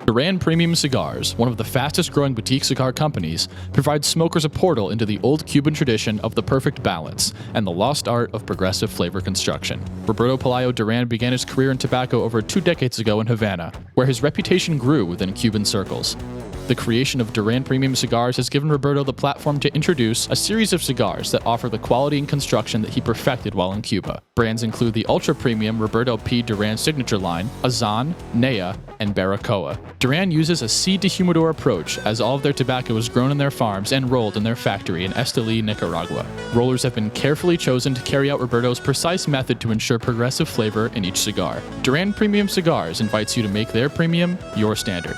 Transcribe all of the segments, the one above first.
Duran Premium Cigars, one of the fastest-growing boutique cigar companies, provides smokers a portal into the old Cuban tradition of the perfect balance and the lost art of progressive flavor construction. Roberto Pelayo Duran began his career in tobacco over 2 decades ago in Havana, where his reputation grew within Cuban circles. The creation of Duran Premium Cigars has given Roberto the platform to introduce a series of cigars that offer the quality and construction that he perfected while in Cuba. Brands include the ultra-premium Roberto P. Duran signature line, Azan, Nea, and Baracoa. Duran uses a seed-to-humidor approach, as all of their tobacco is grown in their farms and rolled in their factory in Esteli, Nicaragua. Rollers have been carefully chosen to carry out Roberto's precise method to ensure progressive flavor in each cigar. Duran Premium Cigars invites you to make their premium your standard.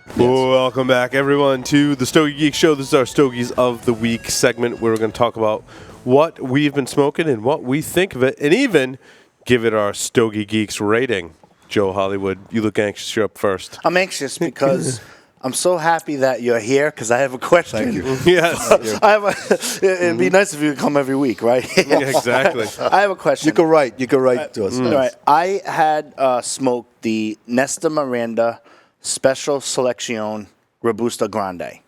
Yes. Welcome back, everyone, to the Stogie Geeks Show. This is our Stogies of the Week segment where we're going to talk about what we've been smoking and what we think of it, and even give it our Stogie Geeks rating. Joe Hollywood, you look anxious. You're up first. I'm anxious because I'm so happy that you're here because I have a question. Thank you. Yes. It'd be nice if you could come every week, right? Yeah, exactly. I have a question. You can write to us. All right. I had smoked the Nesta Miranda Special Selection Robusta Grande. Okay.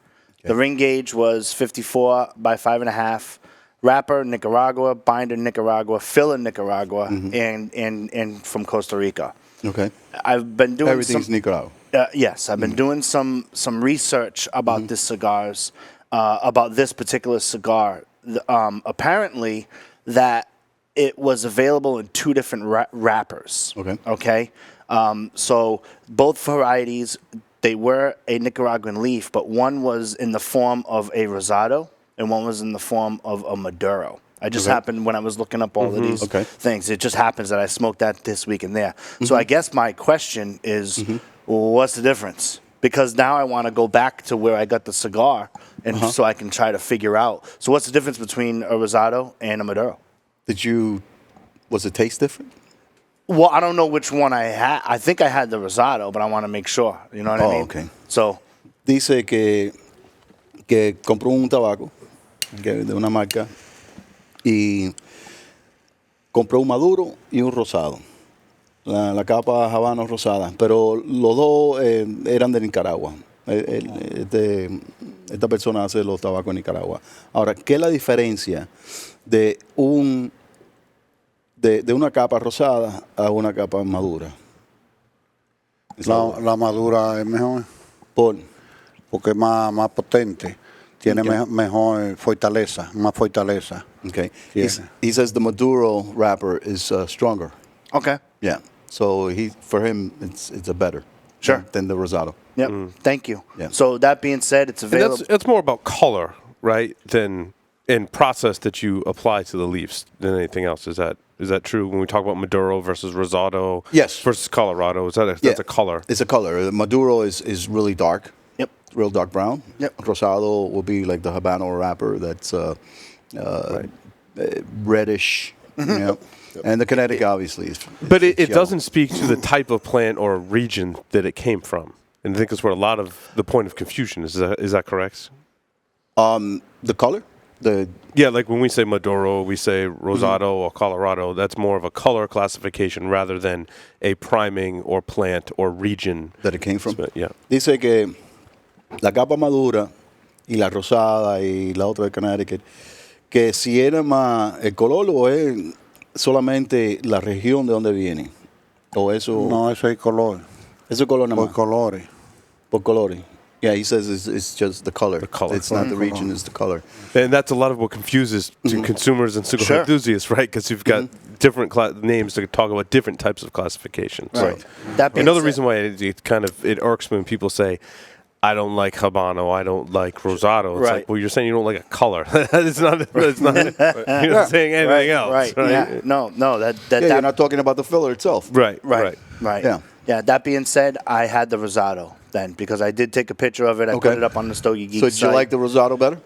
The ring gauge was 54 by 5.5. Wrapper, Nicaragua. Binder, Nicaragua. Filler, Nicaragua. And from Costa Rica. Okay. I've been doing everything's Nicaragua. Yes, I've been doing some research about this cigars, about this particular cigar. Apparently, that it was available in 2 different wrappers. Okay. Okay. So both varieties, they were a Nicaraguan leaf, but one was in the form of a Rosado and one was in the form of a Maduro. I just happened when I was looking up all of these things. It just happens that I smoked that this week and there. So I guess my question is, what's the difference? Because now I want to go back to where I got the cigar, and so I can try to figure out. So what's the difference between a Rosado and a Maduro? Was the taste different? Well, I don't know which one I had. I think I had the Rosado, but I want to make sure. You know what I mean? Okay. So, dice que compró un tabaco de una marca y compró un maduro y un rosado. La capa habano rosada, pero los dos eran de Nicaragua. Esta persona hace los tabacos en Nicaragua. Ahora, ¿qué es la diferencia de una capa rosada a una capa madura? La madura es mejor. Porque es más potente. Tiene mejor fortaleza, más fortaleza. Okay. Yeah. He says the Maduro wrapper is stronger. okay. Yeah. So for him, it's a better. Sure. Than the Rosado. Yep. Thank you. Yeah. So that being said, it's available. It's more about color, right, than in process that you apply to the leaves than anything else. Is that true when we talk about Maduro versus Rosado? Yes. Versus Colorado, that's a color? It's a color. Maduro is really dark. Yep. Real dark brown. Yep. Rosado will be like the Habano wrapper that's reddish. You know? And the Connecticut obviously is. But it doesn't speak to the type of plant or region that it came from. And I think that's where a lot of the point of confusion is. Is that correct? The color? Yeah, like when we say Maduro, we say Rosado or Colorado. That's more of a color classification rather than a priming or plant or region that it came from. Yeah. Dice que la capa madura y la rosada y la otra de Connecticut, que si era más el color o es solamente la región de donde viene. O eso. No, eso es color. Eso es color nada más. Por colores. Yeah, he says it's just the color. It's not the region, it's the color. And that's a lot of what confuses consumers and cigar enthusiasts, right? Because you've got different names to talk about different types of classifications. Right. So. Another reason why it irks me when people say, I don't like Habano, I don't like Rosado. It's like, well, you're saying you don't like a color. it's not you're not saying anything else. Right. Yeah. No. You're not talking about the filler itself. Right. Yeah. That being said, I had the Rosado then because I did take a picture of it. I put it up on the Stogie Geeks site. So did you like the Rosado better?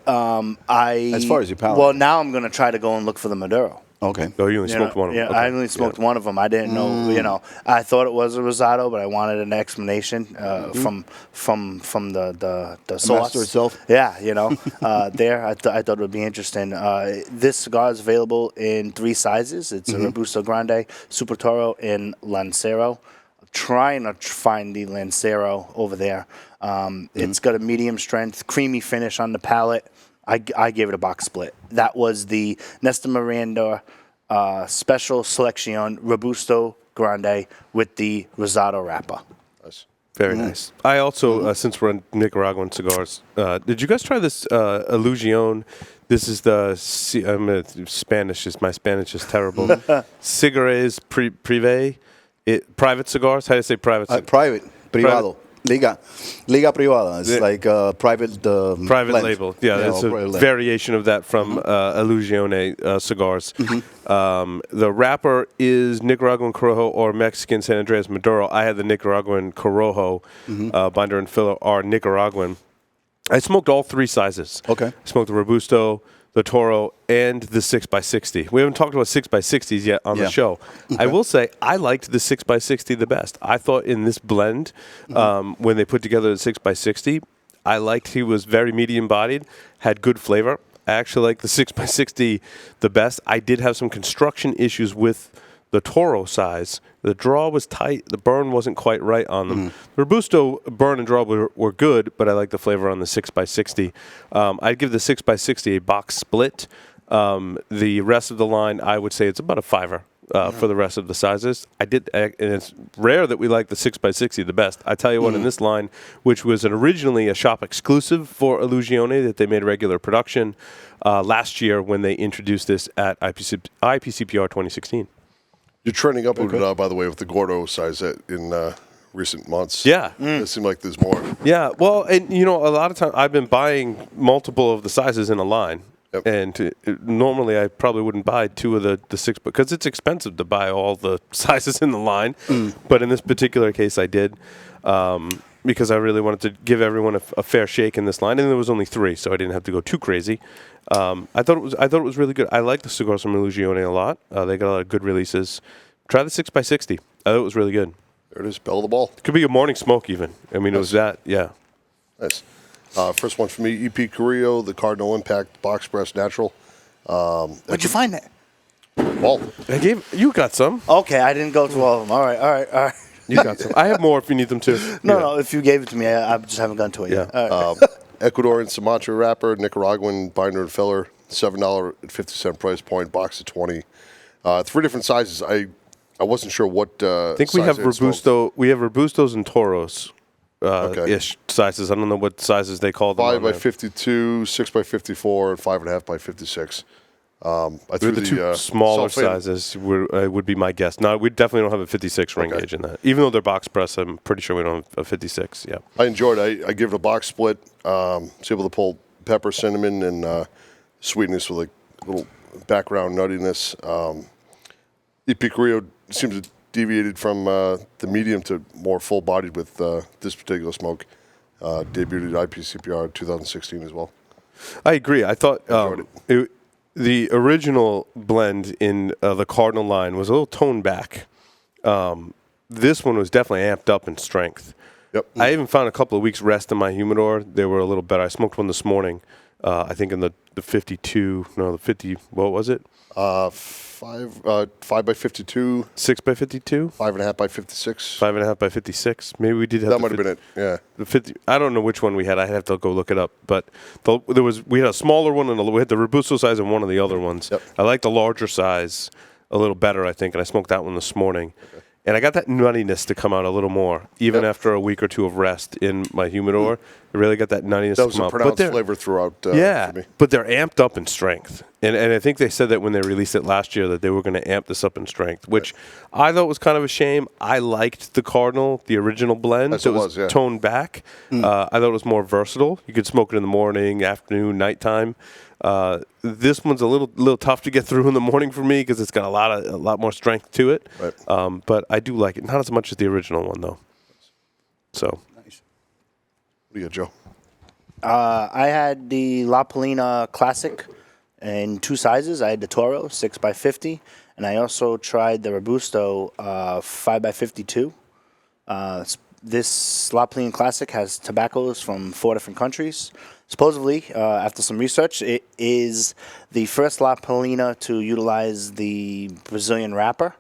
As far as your palate. Well, now I'm going to try to go and look for the Maduro. Okay. Oh, you only smoked one of them. Yeah, I only smoked one of them. I didn't know, I thought it was a Rosado, but I wanted an explanation from the source. master itself. Yeah, there. I thought it would be interesting. This cigar is available in 3 sizes. It's a Robusto Grande, Super Toro, and Lancero. trying to find the Lancero over there. It's got a medium strength, creamy finish on the palate. I gave it a box split. That was the Nesta Miranda Special Selection Robusto Grande with the Rosado wrapper. Nice. Very nice. I also, since we're on Nicaraguan cigars, did you guys try this Illusion? This is the Spanish. My Spanish is terrible. Cigars Privé, private cigars. How do you say private? Private, privado. Liga privada. It's like a private private blend. label. Yeah, it's a variation of that from Illusione cigars. The wrapper is Nicaraguan Corojo or Mexican San Andreas Maduro. I had the Nicaraguan Corojo. Binder and filler are Nicaraguan. I smoked all three sizes. Okay. I smoked the Robusto, the Toro, and the 6x60. We haven't talked about 6x60s yet on the show. I will say I liked the 6x60 the best. I thought in this blend, when they put together the 6x60, I liked he was very medium-bodied, had good flavor. I actually like the 6x60 the best. I did have some construction issues with the Toro size. The draw was tight. The burn wasn't quite right on them. The Robusto burn and draw were good, but I like the flavor on the 6x60. I'd give the 6x60 a box split. The rest of the line, I would say it's about a fiver for the rest of the sizes. And it's rare that we like the 6x60 the best. I tell you what, in this line, which was originally a shop exclusive for Illusione that they made regular production last year when they introduced this at IPCPR 2016. You're trending up, by the way, with the Gordo size in recent months. Yeah. It seems like there's more. Yeah, well, and a lot of times I've been buying multiple of the sizes in a line. Yep. And normally I probably wouldn't buy two of the six, because it's expensive to buy all the sizes in the line. But in this particular case, I did. Because I really wanted to give everyone a fair shake in this line, and there was only three, so I didn't have to go too crazy. I thought it was really good. I like the cigars from Illusione a lot. They got a lot of good releases. Try the 6x60. I thought it was really good. There it is, bell of the ball. It could be a morning smoke even. I mean, it was that, yeah. Nice. First one for me, EP Carrillo, the Cardinal Impact Box Press Natural. Where'd you find that? Well, You got some. Okay, I didn't go through all of them. All right. You got some. I have more if you need them too. No, if you gave it to me, I just haven't gotten to it yet. All right. Ecuadorian Sumatra wrapper, Nicaraguan binder and filler, $7.50 price point, box of 20. 3 different sizes. I wasn't sure what. I think we have Robusto. We have Robustos and Toros. Ish sizes. I don't know what sizes they call them. 5 by 52, 6 by 54, and 5.5 by 56. I threw the two smaller sizes would be my guess. No, we definitely don't have a 56 ring gauge in that. Even though they're box press, I'm pretty sure we don't have a 56. Yeah. I enjoyed it. I give it a box split. Was able to pull pepper, cinnamon, and sweetness with a little background nuttiness. EP Carrillo seems to deviated from the medium to more full-bodied with this particular smoke. Debuted at IPCPR 2016 as well. I agree. I thought the original blend in the Cardinal line was a little toned back. This one was definitely amped up in strength. Yep. I even found a couple of weeks rest in my humidor. They were a little better. I smoked one this morning. I think in the 52. No, the 50. What was it? 5 by 52. 6 by 52. 5.5 by 56. 5.5 by 56. Maybe we did have that. Might have been it. Yeah. The 50. I don't know which one we had. I have to go look it up. But we had a smaller one and we had the Robusto size and one of the other ones. Yep. I like the larger size a little better, I think, and I smoked that one this morning. Okay. And I got that nuttiness to come out a little more, even after a week or two of rest in my humidor. I really got that nuttiness to come out. That was a pronounced flavor throughout for me. But they're amped up in strength. And I think they said that when they released it last year that they were going to amp this up in strength, which I thought was kind of a shame. I liked the Cardinal, the original blend. It was toned back. I thought it was more versatile. You could smoke it in the morning, afternoon, nighttime. This one's a little tough to get through in the morning for me because it's got a lot more strength to it. Right. But I do like it, not as much as the original one though. So, nice. What do you got, Joe? I had the La Polina Classic in 2 sizes. I had the Toro 6 by 50, and I also tried the Robusto 5 by 52. This La Polina Classic has tobaccos from 4 different countries. Supposedly, after some research, it is the first La Polina to utilize the Brazilian wrapper.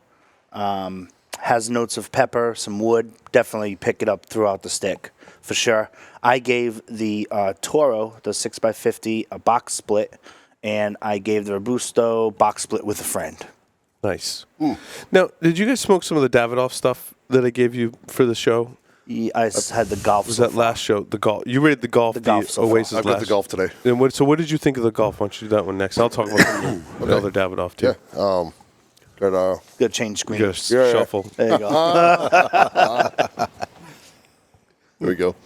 has notes of pepper, some wood. Definitely pick it up throughout the stick, for sure. I gave the Toro, the 6x50, a box split, and I gave the Robusto box split with a friend. Nice. Now, did you guys smoke some of the Davidoff stuff that I gave you for the show? I had the golf. Was that last show? The golf. You rated the golf. The golf so far. Oasis. I've got the golf today. And what did you think of the golf? Why don't you do that one next? I'll talk about the other Davidoff too. Yeah. Good change screen. Good shuffle. There you go. There we go.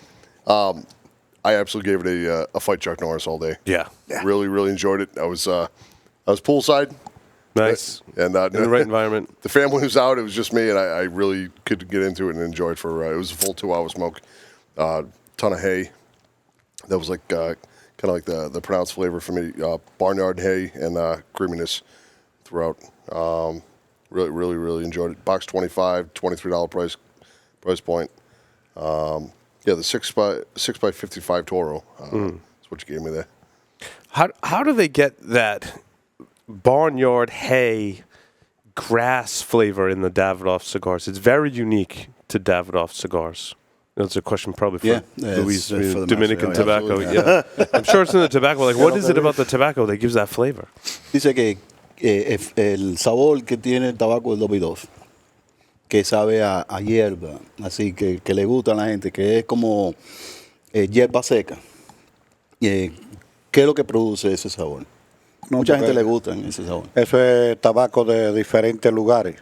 I absolutely gave it a fight Chuck Norris all day. Yeah. Really, really enjoyed it. I was poolside. Nice. And in the right environment. The family was out. It was just me, and I really could get into it and enjoy it for. It was a full 2-hour smoke. Ton of hay. That was like kind of like the pronounced flavor for me. Barnyard hay and creaminess throughout. Really, really, really enjoyed it. Box $25, $23 price point. Yeah, the 6x55 Toro. That's what you gave me there. How do they get that barnyard hay grass flavor in the Davidoff cigars? It's very unique to Davidoff cigars. That's a question probably for Luis, for the Dominican master, tobacco. absolutely, Yeah, I'm sure it's in the tobacco. Like, what is it about the tobacco that gives that flavor? Dice que el sabor que tiene el tabaco es dobidoso, que sabe a hierba, así que le gusta a la gente, que es como hierba seca. ¿Qué es lo que produce ese sabor? No, Mucha gente porque le gusta ese sabor. Eso es tabaco de diferentes lugares,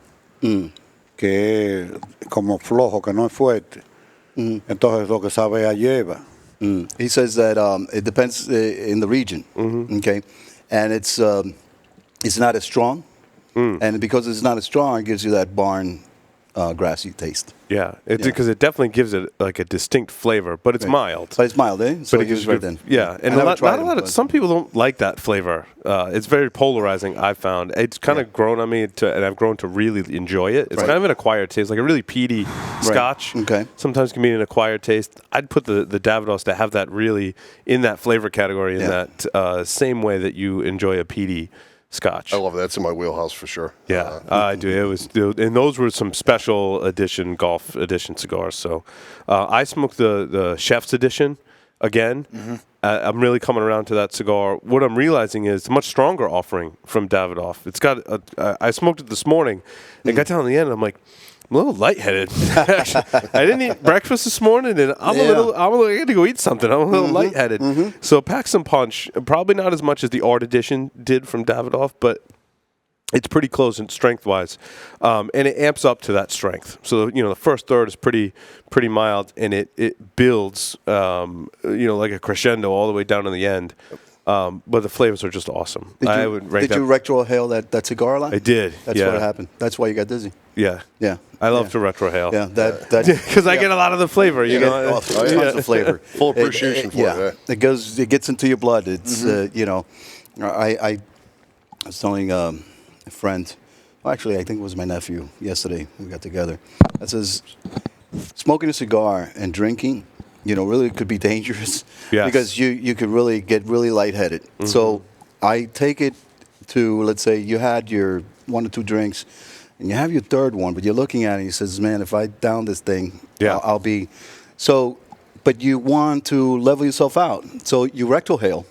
que es como flojo, que no es fuerte. Entonces lo que sabe a hierba. He says that it depends in the region, okay, and it's not as strong, and because it's not as strong, it gives you that barn grassy taste. Yeah, because it definitely gives it like a distinct flavor, but it's mild. But it's mild, eh? So But it gives right then. Yeah, and not a lot of some people don't like that flavor. It's very polarizing. I've found it's kind of grown on me, and I've grown to really enjoy it. It's kind of an acquired taste, like a really peaty Scotch. Okay. Sometimes can be an acquired taste. I'd put the Davidoffs to have that really in that flavor category, in that same way that you enjoy a peaty Scotch. I love it. That's in my wheelhouse for sure. Yeah, I do. It was, and those were some special edition golf edition cigars. So, I smoked the Chef's edition again. I'm really coming around to that cigar. What I'm realizing is it's a much stronger offering from Davidoff. It's got. I smoked it this morning, and got down to the end. And I'm like, I'm a little lightheaded. I didn't eat breakfast this morning, and I got to go eat something. I'm a little lightheaded. So pack some punch. Probably not as much as the Art Edition did from Davidoff, but it's pretty close in strength-wise, and it amps up to that strength. So the first third is pretty mild, and it builds like a crescendo all the way down to the end. But the flavors are just awesome. Did I would rank you retrohale that cigar a lot? I did. That's what happened. That's why you got dizzy. Yeah. Yeah. I love to retrohale. Yeah, that because I get a lot of the flavor, tons of flavor. Full appreciation for it. It gets into your blood. It's I was telling a friend, actually I think it was my nephew yesterday. We got together. That says smoking a cigar and drinking, really could be dangerous. Yes. Because you could really get really lightheaded. So I take it to, let's say you had your 1 or 2 drinks, and you have your third one, but you're looking at it and you says, man, if I down this thing, I'll be. So, but you want to level yourself out. So you retrohale.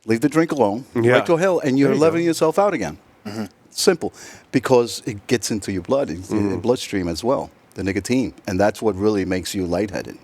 Leave the drink alone. Yeah. Retrohale, and you're leveling yourself out again. Simple. Because it gets into your blood, the bloodstream as well, the nicotine. And that's what really makes you lightheaded.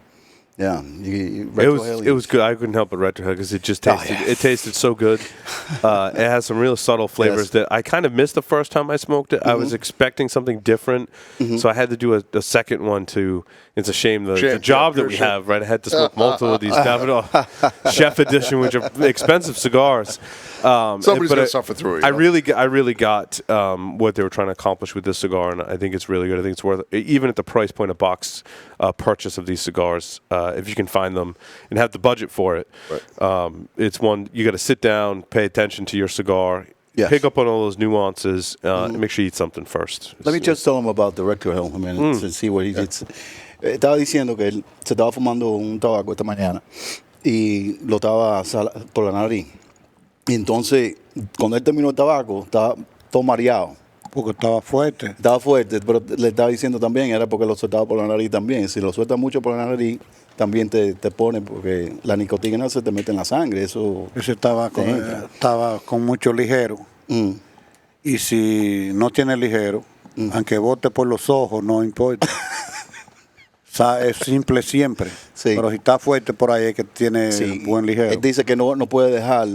Yeah, it was good. I couldn't help but retrohale because it just tasted. It tasted so good. It has some real subtle flavors that I kind of missed the first time I smoked it. I was expecting something different, so I had to do a second one too. It's a shame the job that we have. Right, I had to smoke multiple of these Davidoff Chef Edition, which are expensive cigars. Somebody's going to suffer through it. I really got what they were trying to accomplish with this cigar, and I think it's really good. I think it's worth it. Even at the price point of box purchase of these cigars. If you can find them and have the budget for it, it's one you got to sit down, pay attention to your cigar, pick up on all those nuances, and make sure you eat something first. Let me just tell him about the retrohale a minute to see what he gets. Estaba diciendo que él se estaba fumando un tabaco esta mañana y lo estaba por la nariz. Y entonces, cuando él terminó el tabaco, estaba todo mareado Porque estaba fuerte. Estaba fuerte, pero le estaba diciendo también, era porque lo soltaba por la nariz también. Si lo sueltas mucho por la nariz, también te pone, porque la nicotina se te mete en la sangre. Eso Ese estaba te entra. estaba con mucho ligero. Mm. Y si no tiene ligero, aunque bote por los ojos, no importa. Es simple siempre. Sí. Pero si está fuerte por ahí es que tiene Sí. buen ligero. Él dice que no puede dejar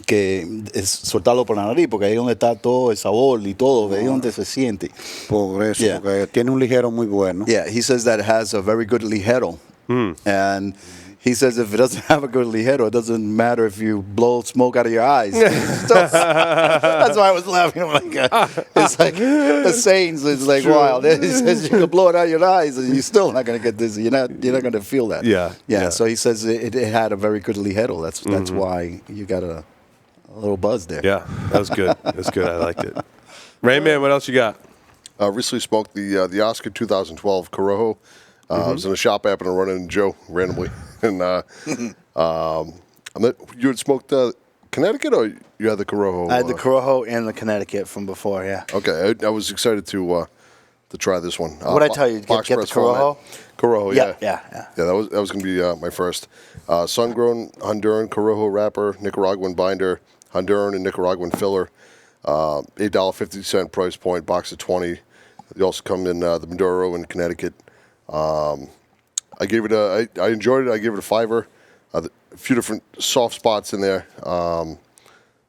que soltarlo por la nariz, porque ahí es donde está todo el sabor y todo, ahí es donde se siente. Por eso, Yeah. porque tiene un ligero muy bueno. Yeah, he says that it has a very good ligero. And he says if it doesn't have a good ligero, it doesn't matter if you blow smoke out of your eyes. That's why I was laughing. I'm like, it's like the sayings is like wild. He says you can blow it out of your eyes and you're still not going to get dizzy. You're not going to feel that. Yeah. So he says it had a very good ligero. That's why you got a little buzz there. Yeah, that was good. That's good. I liked it. Rain Man, what else you got? Recently smoked the Oscar 2012 Corojo. I was in a shop, happened to run into Joe randomly, and you had smoked Connecticut, or you had the Corojo? I had the Corojo and the Connecticut from before, yeah. Okay, I was excited to try this one. What'd I tell you? Get the press Corojo? format. Corojo, yeah. Yeah. Yeah, that was going to be my first. Sun-grown Honduran Corojo wrapper, Nicaraguan binder, Honduran and Nicaraguan filler, $8.50 price point, box of 20. They also come in the Maduro in Connecticut. I gave it I enjoyed it. I gave it a $5. A few different soft spots in there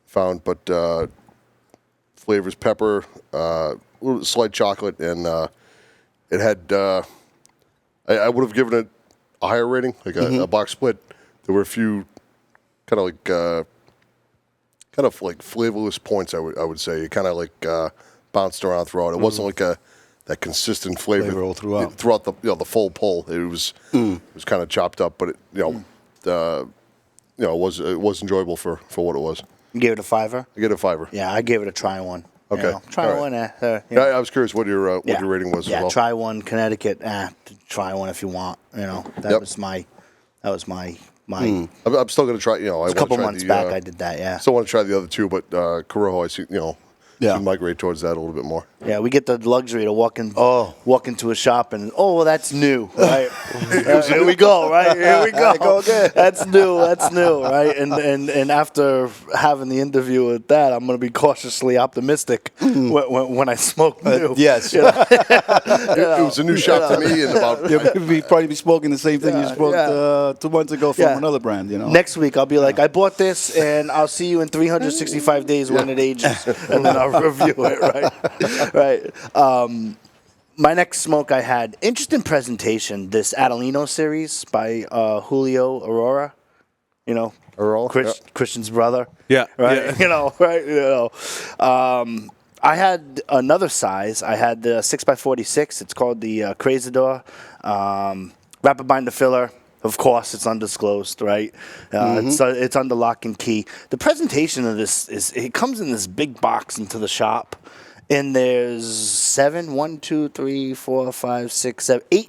found, but flavors pepper, a little slight chocolate, and it had. I would have given it a higher rating, like a box split. There were a few kind of like flavorless points. I would say it kind of like bounced around throughout. It wasn't like that consistent flavor all throughout. Throughout the full pull. It was kind of chopped up, but it was enjoyable for what it was. You gave it a $5? I get a $5. Yeah, I gave it a try one. Okay. Try All one. Yeah, I was curious what your rating was. Yeah, as well. try one Connecticut. Try one if you want. That was my. I'm still going to try. A couple months back, I did that. Yeah. Still want to try the other two, but Corojo, I see. Yeah. should migrate towards that a little bit more. Yeah, we get the luxury to walk into a shop and well, that's new, right? Here we go, right? Here we go. Go again. That's new, right? And after having the interview with that, I'm going to be cautiously optimistic when I smoke new. Yes. It was a new shop to me, and about You'll probably be smoking the same thing you smoked 2 months ago from another brand, Next week, I'll be like, I bought this, and I'll see you in 365 days when it ages, and then I'll review it, right? My next smoke I had, interesting presentation, this Adelino series by Julio Aurora, Earl, Christian's brother. Yeah. Right? Yeah. I had another size. I had the 6x46. It's called the Crazador. Rapid binder filler. Of course, it's undisclosed, right? It's under lock and key. The presentation of this it comes in this big box into the shop, and there's 8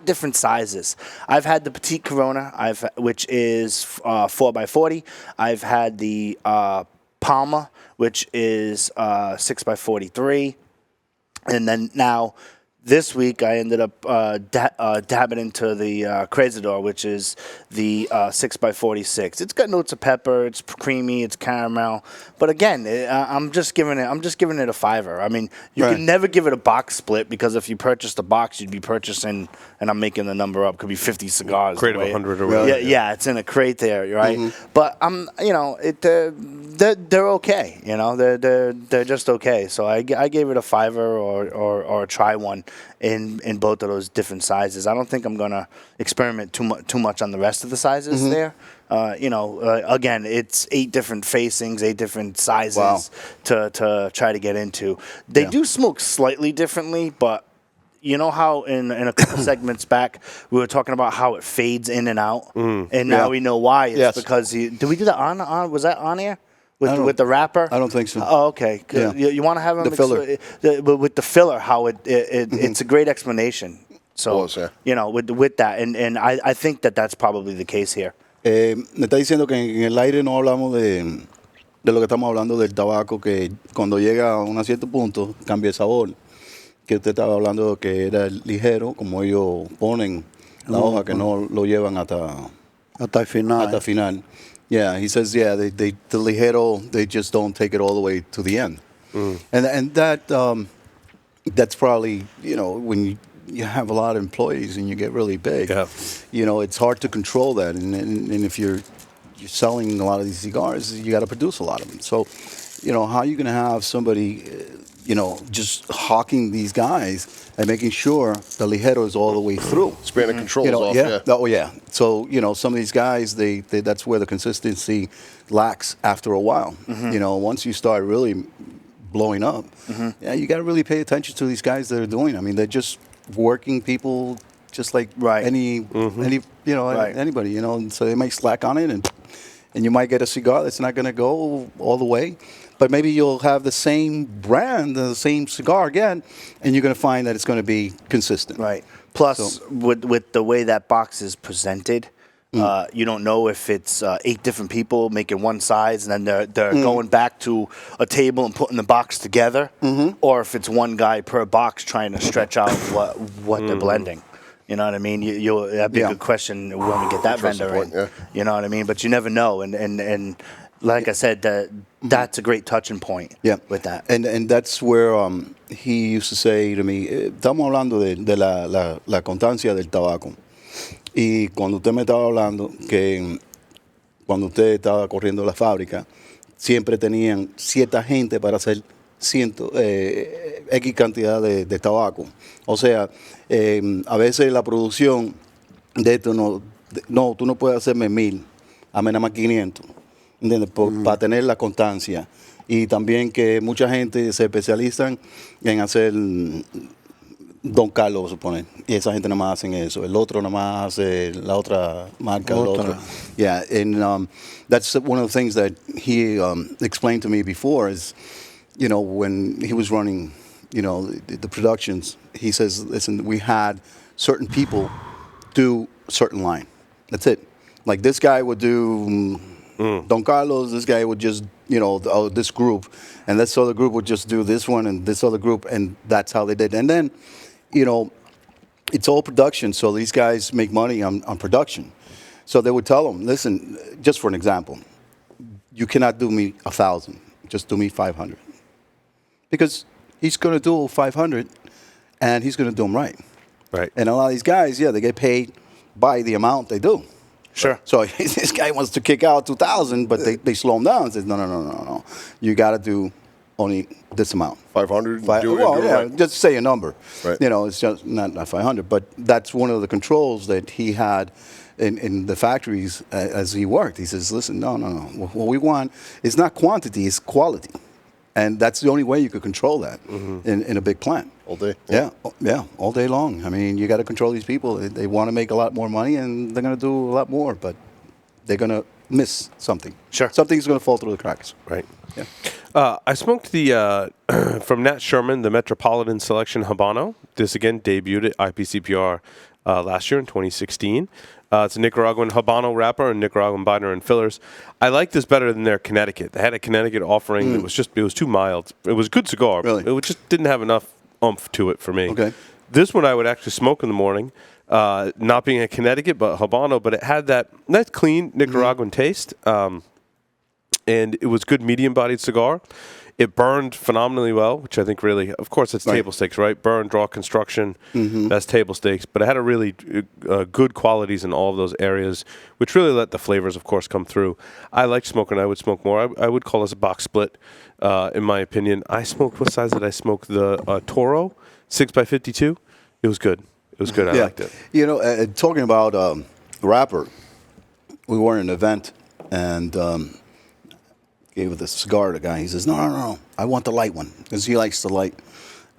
different sizes. I've had the Petite Corona, which is 4x40. I've had the Palma, which is 6x43, and then now. This week, I ended up dabbing into the Crazador, which is the 6x46. It's got notes of pepper. It's creamy. It's caramel. But again, I'm just giving it a $5. I mean, you can never give it a box split because if you purchased a box, you'd be purchasing, and I'm making the number up, could be 50 cigars. Crate of 100 or whatever. Yeah, it's in a crate there, right? But they're okay. They're just okay. So I gave it a $5 or a try one. In both of those different sizes. I don't think I'm gonna experiment too much on the rest of the sizes there. Again, it's 8 different facings, 8 different sizes to try to get into. They do smoke slightly differently, but you know how in a couple segments back we were talking about how it fades in and out, and now we know why. It's because did we do that on? Was that on air? With the wrapper? I don't think so. Oh, okay. Yeah. You want to have them the filler. with the filler, how it's a great explanation. So, with that, and I think that's probably the case here. Me está diciendo que en el aire no hablamos de de lo que estamos hablando del tabaco, que cuando llega a un cierto punto cambia el sabor. Que usted estaba hablando que era ligero, como ellos ponen la hoja, que no lo llevan hasta Hasta el final. final. Yeah, he says, yeah, the ligero, they just don't take it all the way to the end. And that that's probably, when you have a lot of employees and you get really big, it's hard to control that. And if you're selling a lot of these cigars, you got to produce a lot of them. So, how are you going to have somebody, just hawking these guys and making sure the ligero is all the way through? Span of control is off, yeah. Oh, yeah. So, some of these guys, they that's where the consistency lacks after a while. Once you start really blowing up, you got to really pay attention to these guys that are doing. I mean, they're just working people just like anybody, and so they might slack on it, and you might get a cigar that's not going to go all the way, but maybe you'll have the same brand, the same cigar again, and you're going to find that it's going to be consistent. Right. Plus, with the way that box is presented, you don't know if it's 8 different people making one size and then they're going back to a table and putting the box together, or if it's one guy per box trying to stretch out what they're blending. You know what I mean? That'd be a good question when we get that vendor in. You know what I mean? But you never know. And like I said, that's a great touching point with that. And that's where he used to say to me, estamos hablando de la constancia del tabaco. Y cuando usted me estaba hablando que cuando usted estaba corriendo la fábrica, siempre tenían cierta gente para hacer X cantidad de tabaco. O sea, a veces la producción de esto tú no puedes hacerme 1000, a menos más 500, ¿entiendes? Para tener la constancia. Y también que mucha gente se especializan en hacer Don Carlos, supone. Y esa gente nada más hacen eso. El otro nada más hace la otra marca. Yeah, and that's one of the things that he explained to me before is, when he was running, the productions, he says, listen, we had certain people do certain line. That's it. Like this guy would do Don Carlos, this guy would just, this group, and this other group would just do this one and this other group, and that's how they did. And then, it's all production, so these guys make money on production. So they would tell them, listen, just for an example, you cannot do me 1,000, just do me 500. Because he's going to do 500, and he's going to do them right. Right. And a lot of these guys, they get paid by the amount they do. Sure. So this guy wants to kick out 2,000, but they slow him down and says, no. You got to do only this amount. 500? Just say a number. Right. It's just not 500. But that's one of the controls that he had in the factories as he worked. He says, listen, no. What we want is not quantity, it's quality. And that's the only way you could control that in a big plant. All day? Yeah, all day long. I mean, you got to control these people. They want to make a lot more money, and they're going to do a lot more, but they're going to miss something. Sure. Something's going to fall through the cracks. Right. Yeah. I smoked the from Nat Sherman, the Metropolitan Selection Habano. This again debuted at IPCPR last year in 2016. It's a Nicaraguan Habano wrapper and Nicaraguan binder and fillers. I like this better than their Connecticut. They had a Connecticut offering that was too mild. It was a good cigar. Really? It just didn't have enough oomph to it for me. Okay. This one I would actually smoke in the morning. Not being a Connecticut, but Habano, but it had that nice, clean Nicaraguan taste. And it was good medium-bodied cigar. It burned phenomenally well, which I think really, of course, it's table stakes, right? Burn, draw, construction, that's table stakes. But it had a really good qualities in all of those areas, which really let the flavors, of course, come through. I like smoking. I would smoke more. I would call this a box split, in my opinion. I smoked, what size did I smoke? The Toro, 6x52. It was good. It was good. I liked it. Talking about wrapper, we were in an event, and gave the cigar to the guy. He says, no, I want the light one, because he likes the light.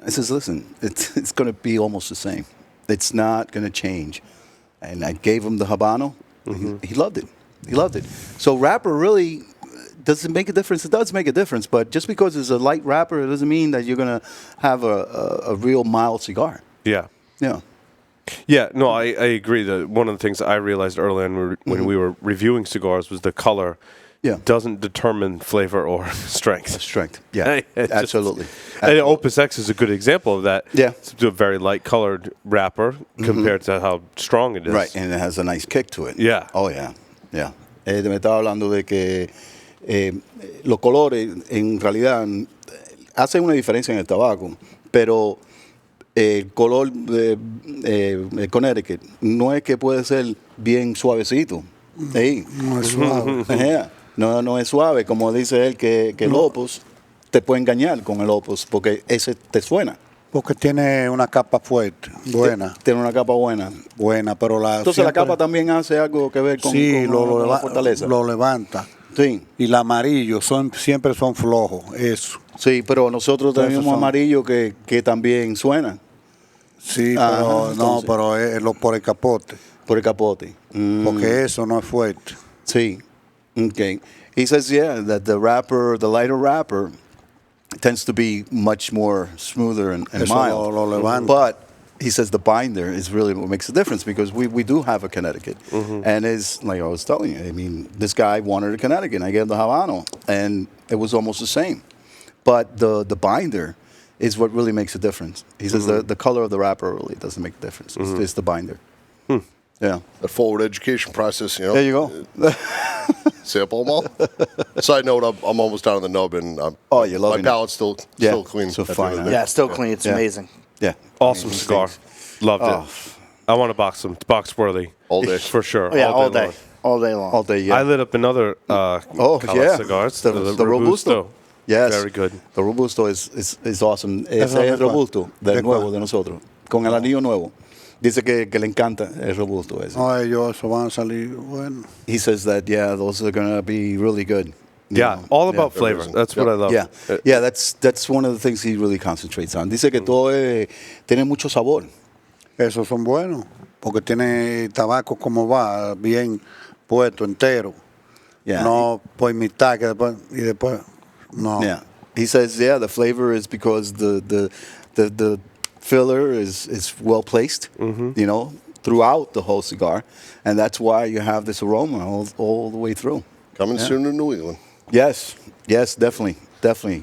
I says, listen, it's going to be almost the same. It's not going to change. And I gave him the Habano. He loved it. He loved it. So wrapper really, does it make a difference? It does make a difference, but just because it's a light wrapper, it doesn't mean that you're going to have a real mild cigar. Yeah. Yeah. Yeah, no, I agree. That one of the things I realized early on when we were reviewing cigars was the color doesn't determine flavor or strength. Strength. Yeah, It's just- absolutely. And Opus X is a good example of that. Yeah. It's a very light colored wrapper compared to how strong it is. Right, and it has a nice kick to it. Yeah. Oh, yeah. Yeah. Me estaba hablando de que los colores en realidad hacen una diferencia en el tabaco, pero el color de Connecticut no es que puede ser bien suavecito. Sí. No es suave. Yeah. No es suave, como dice él, que el Opus te puede engañar con el Opus, porque ese te suena. Porque tiene una capa fuerte, buena. Tiene una capa buena. Buena, pero Entonces la capa también hace algo que ver con, sí, con la fortaleza. lo levanta. Sí. Y el amarillo siempre son flojos, eso. Sí, pero nosotros Entonces tenemos amarillo que también suena Sí, Ajá, pero entonces. pero es por el capote. por el capote. Porque eso no es fuerte. Sí. Okay. He says, yeah, that the lighter wrapper tends to be much more smoother and Eso mild. lo levanta. But he says the binder is really what makes the difference, because we do have a Connecticut. And it's like I was telling you, I mean, this guy wanted a Connecticut, and I gave him the Habano, and it was almost the same. But the binder is what really makes a difference. He says the color of the wrapper really doesn't make a difference. It's the binder. Yeah. The forward education process, you know. There you go. Sample them all. Side note, I'm almost down to the nub, and Oh, you're loving my it. palate's still clean. So after fine, the huh? day. Yeah, still clean. It's Yeah. amazing. Yeah. Awesome cigar. Loved Oh. it. I want to box them. It's box worthy. All day. For sure. Oh, yeah, all day. long. All day long. All day, yeah. I lit up another Oh, Cala yeah. cigars. The Robusto. Yes. Very good. The Robusto is awesome. Ese ¿de es el cuál? Robusto, ¿De del nuevo, cuál? de nosotros. Con el anillo nuevo. Dice que le encanta el Robusto ese. No, ellos eso van a salir bueno. He says that, yeah, those are going to be really good. You Yeah, know. all about flavor. That's what I love. Yeah, yeah, that's one of the things he really concentrates on. Dice que todo tiene mucho sabor. Esos son buenos. Porque tiene tabaco como va, bien puesto, entero. Yeah. No por mitad que después no. Yeah. He says, yeah, the flavor is because the filler is well placed, you know, throughout the whole cigar, and that's why you have this aroma all the way through. Coming soon to New England. Yes, definitely.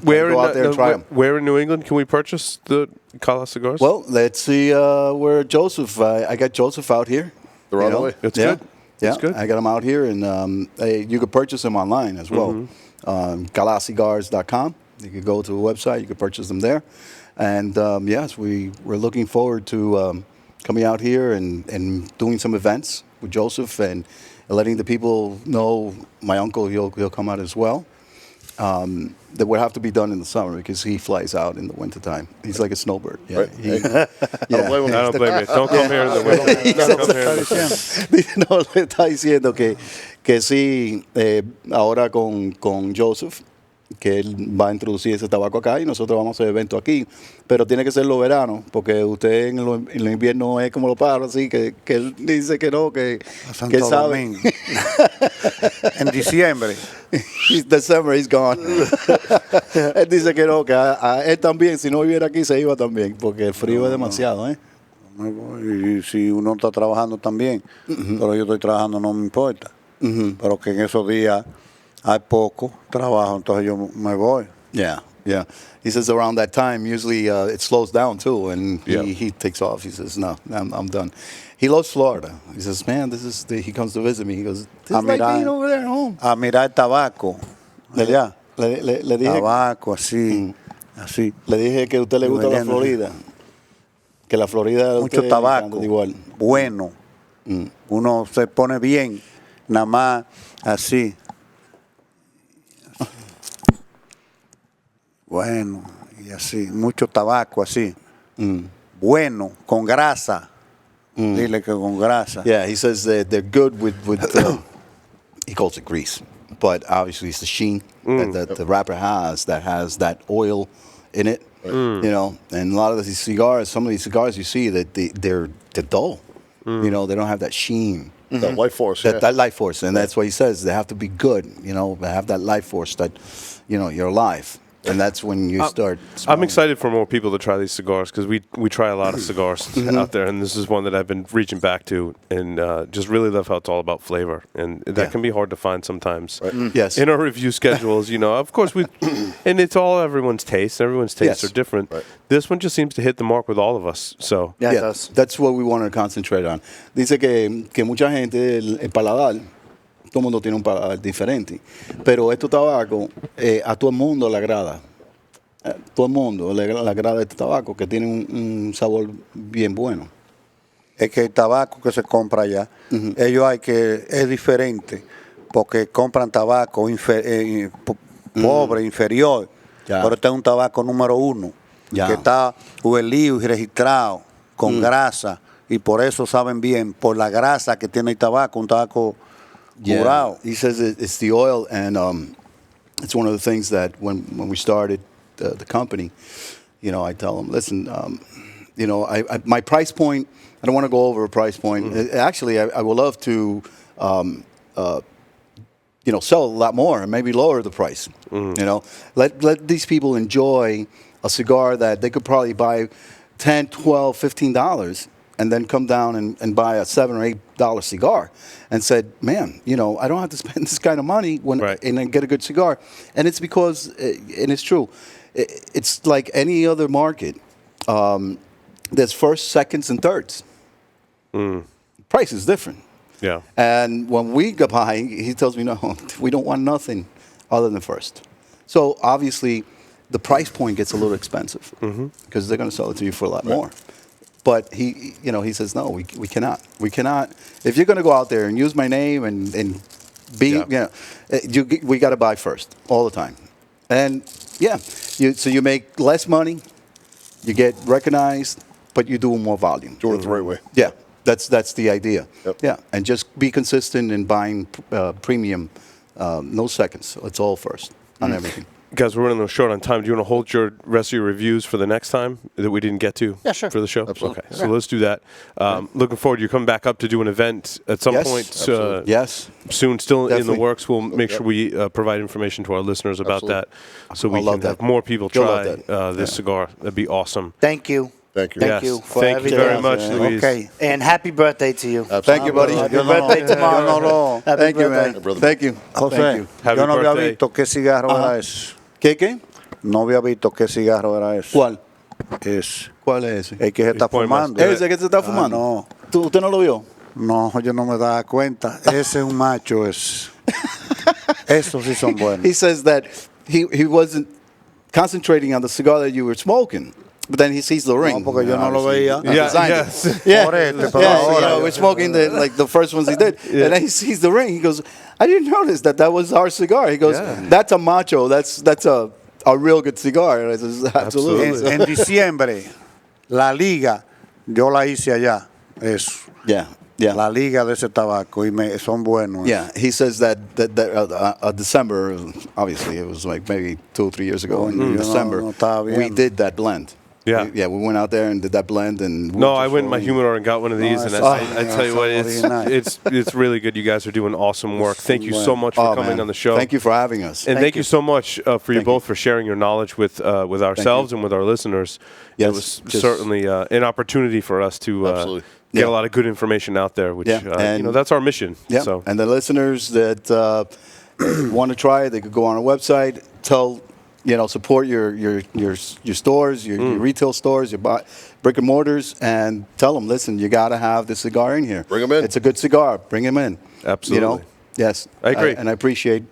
Where Go out there and try them. where in New England can we purchase the Cala cigars? Well, let's see where Joseph. I got Joseph out here. They're on the way. That's yeah. good. Yeah, That's good. I got him out here, and you could purchase them online as well. Calacigars.com. You could go to the website. You could purchase them there. And yes, we're looking forward to coming out here and doing some events with Joseph and letting the people know. My uncle, he'll come out as well. That would have to be done in the summer because he flies out in the wintertime. He's like a snowbird. Yeah, Right. he- I don't blame him. I don't blame you. Don't come here in the winter. Don't come here in the No, le está diciendo que sí, ahora con Joseph, que él va a introducir ese tabaco acá y nosotros vamos a hacer evento aquí, pero tiene que ser los veranos, porque usted en el invierno es como los pájaros, así que él dice que no, que Santo sabe. Domingo. En diciembre. December, he's gone. Él dice que no, que a él también, si no viviera aquí, se iba también, porque el frío es demasiado, ¿eh? Me voy. Y si uno está trabajando también, pero yo estoy trabajando, no me importa. Pero que en esos días hay poco trabajo, entonces yo me voy. Yeah. He says around that time, usually it slows down too, and he takes off. He says, "No, I'm done." He loves Florida. He says, "Man, he comes to visit me." He goes, "This is like being over there at home." A mirar tabaco. Allá. Le dije, Tabaco, así. Así. le dije que a usted le gusta la Bebiendo. Florida. Que la Florida a Mucho usted le tabaco. encanta igual. Bueno. Uno se pone bien, nada más así. Bueno, y así. Mucho tabaco, así. Bueno, con grasa. Dile que con grasa. Yeah, he says that they're good with he calls it grease, but obviously it's the sheen that the wrapper has that oil in it, you know. And a lot of these cigars, some of these cigars you see that they're dull, you know, they don't have that sheen. That life force. That life force, and that's what he says. They have to be good, you know. They have that life force that, you know, you're alive. And that's when you start I'm smelling. excited for more people to try these cigars because we try a lot of cigars out there, and this is one that I've been reaching back to, and just really love how it's all about flavor, and that can be hard to find sometimes. Yes. In our review schedules, of course and it's all everyone's taste. Everyone's tastes Yes. are different. This one just seems to hit the mark with all of us. So Yeah, it does. That's what we want to concentrate on. Dice que mucha gente, el paladar, todo el mundo tiene un paladar diferente, pero estos tabacos a todo el mundo le agrada. Todo el mundo le agrada este tabaco que tiene un sabor bien bueno. Es que el tabaco que se compra allá, es diferente, porque compran tabaco pobre, inferior, Ya. pero este es un tabaco número 1, Ya. que está huelido y registrado, con grasa, y por eso saben bien, por la grasa que tiene el tabaco, un tabaco curado. He says it's the oil, and it's one of the things that when we started the company, I tell them, listen, my price point, I don't want to go over a price point. Actually, I would love to, sell a lot more and maybe lower the price. Let these people enjoy a cigar that they could probably buy $10, $12, $15 and then come down and buy a $7 or $8 cigar and said, man, I don't have to spend this kind of money and then get a good cigar. And it's because, and it's true, it's like any other market. There's first, seconds, and thirds. Price is different. yeah. And when we go by, he tells me, no, we don't want nothing other than first. So obviously, the price point gets a little expensive because they're going to sell it to you for a lot more. But he says, no, we cannot. We cannot. If you're going to go out there and use my name and be, we got to buy first all the time. And so you make less money, you get recognized, but you do more volume. Doing it the right way. Yeah, that's the idea. Yep. Yeah, and just be consistent in buying premium, no seconds. It's all first on everything. Guys, we're running a little short on time. Do you want to hold your rest of your reviews for the next time that we didn't get to? Yeah, sure. For the show? Absolutely. Okay, so let's do that. Looking forward. You're coming back up to do an event at some Yes, point absolutely. Yes. soon, still in the Definitely. works. We'll make sure we provide information to our listeners about Absolutely. that so we I'll love can have that. more people You'll try love this cigar. That'd be awesome. Thank you. Thank you. Thank Yes. you for Thank you everything. very much, Luis. Okay. And happy birthday to you. Thank you, buddy. Happy Yo no- birthday tomorrow. yo no lo- Happy Thank you, birthday. man. brother. Thank you. José, Thank you. Happy yo no había birthday. visto qué cigarro era ese. ¿Qué? No había visto qué cigarro era ese. ¿Cuál? Es ¿Cuál es ese? el que se está Ponme más. fumando. ¿Ese que se está fumando? no. ¿Usted no lo vio? No, yo no me daba cuenta. Ese es un macho. Esos sí son buenos. He says that he wasn't concentrating on the cigar that you were smoking, but then he sees the ring. No, porque yo no lo veía. I designed it. yes. Yeah, Por este, pero yeah, ahora we're smoking the first ones he did, and then he sees the ring. He goes, "I didn't notice that was our cigar." He goes, "That's a macho. That's a real good cigar." And I says, "Absolutely." En diciembre, la liga, yo la hice allá. Eso. Yeah, yeah, La liga de ese tabaco. Y son buenos. yeah. He says that December, obviously it was like maybe 2 or 3 years ago in no, December, no estaba we bien. did that blend. Yeah. We went out there and did that blend, and No, I went in my humidor and got one of these, and that's I tell you what, really nice. it's really good. You guys are doing awesome work. Thank you so much for Oh, coming man. on the show. Thank you for having us. And thank you so much for you Thank both for sharing your knowledge with ourselves and with our listeners. Yes, It was just- certainly an opportunity for us to Absolutely. get Yeah. a lot of good information out there, which and- that's our mission. Yeah, So and the listeners that want to try it, they could go on our website, support your stores, your retail stores, your brick and mortars, and tell them, listen, you got to have the cigar in here. Bring 'em in. It's a good cigar. Bring them in. Absolutely. Yes, I agree. and I appreciate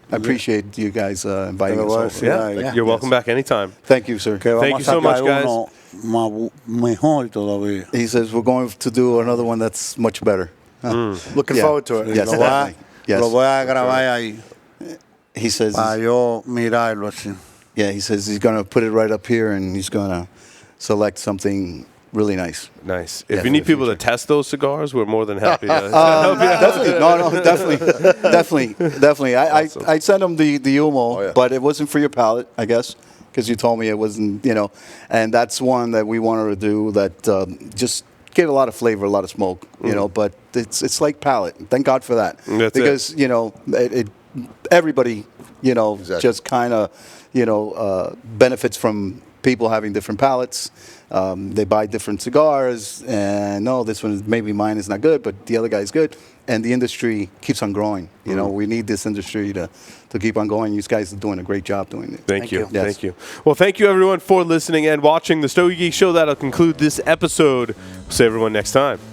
you guys inviting Te us lo voy a over. decir yeah, algo. you're welcome back anytime. Thank you, sir. Que vamos Thank a you so sacar much, guys. uno mejor todavía. He says we're going to do another one that's much better. Looking Yeah. forward to it. Yes, Lo voy a- definitely. Yes. Lo voy a grabar ahí He says para yo mirarlo así. he says he's going to put it right up here, and he's going to select something really nice. Nice. Yeah, If for you need the people to future. test those cigars, we're more than happy to help you out. Definitely. Awesome. I sent him the Umo, Oh, yeah. but it wasn't for your palate, I guess, because you told me it wasn't, and that's one that we wanted to do that just get a lot of flavor, a lot of smoke, but it's like palate. Thank God for that. That's it. because, everybody just kind of, benefits from people having different palates. They buy different cigars, and no, this one maybe mine is not good, but the other guy is good. And the industry keeps on growing. We need this industry to keep on going. You guys are doing a great job doing it. Thank you. Yes. Thank you. Well, thank you everyone for listening and watching the Stogie Geeks show. That'll conclude this episode. See everyone next time.